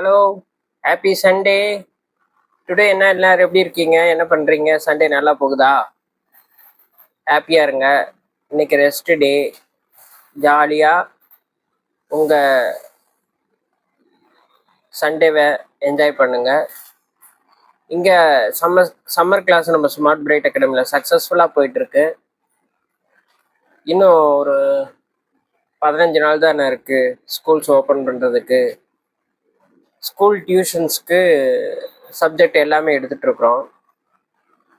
Hello, happy Sunday. Today என்ன எல்லாரும் எப்படி இருக்கீங்க? என்ன பண்றீங்க? சண்டே நல்லா போகுதா? ஹாப்பியா இருங்க. இன்னைக்கு ரெஸ்ட் டே. ஜாலியா உங்க சண்டேவை என்ஜாய் பண்ணுங்க. இங்க சம்மர் கிளாஸ் நம்ம ஸ்மார்ட் பிரைட் அகாடமியில் சக்ஸஸ்ஃபுல்லாக போயிட்டு இருக்கு. இன்னும் ஒரு 15 நாள் தானே இருக்கு ஸ்கூல்ஸ் ஓப்பன் பண்ணுறதுக்கு. ஸ்கூல் டியூஷன்ஸ்க்கு சப்ஜெக்ட் எல்லாமே எடுத்துட்டு இருக்கிறோம்.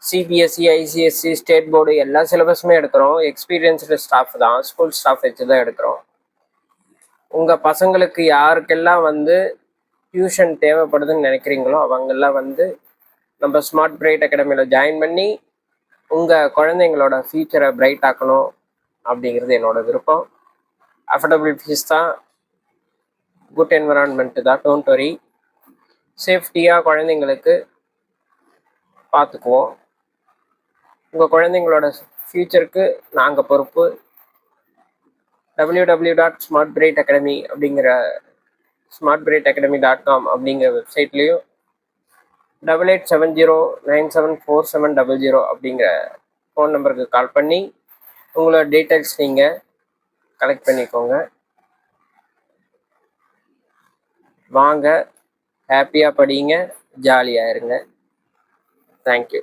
சிபிஎஸ்சி, ஐசிஎஸ்சி, ஸ்டேட் போர்டு எல்லா சிலபஸுமே எடுக்கிறோம். எக்ஸ்பீரியன்ஸ்டு ஸ்டாஃப் தான், ஸ்கூல் ஸ்டாஃப் வச்சு தான் எடுக்கிறோம். உங்கள் பசங்களுக்கு யாருக்கெல்லாம் டியூஷன் தேவைப்படுதுன்னு நினைக்கிறீங்களோ அவங்கெல்லாம் நம்ம ஸ்மார்ட் பிரைட் அகாடமியில் ஜாயின் பண்ணி உங்கள் குழந்தைங்களோட ஃபியூச்சரை பிரைட் ஆக்கணும் அப்படிங்கிறது என்னோட விருப்பம். அஃபோர்டபுள் ஃபீஸ் தான், குட் என்விரான்மெண்ட்டு தான், டோன்ட் வரி. சேஃப்டியாக குழந்தைங்களுக்கு பார்த்துக்குவோம். உங்கள் குழந்தைங்களோட ஃபியூச்சருக்கு நாங்கள் பொறுப்பு. www.smartbrainacademy அப்படிங்கிற smartbrainacademy.com அப்படிங்கிற வெப்சைட்லேயும் 8870974700 அப்படிங்கிற ஃபோன் நம்பருக்கு கால் பண்ணி உங்களோட டீட்டெயில்ஸ் நீங்கள் கலெக்ட் பண்ணிக்கோங்க. வாங்க, ஹாப்பியாக படிங்க, ஜாலியாக இருங்க. தேங்க்யூ.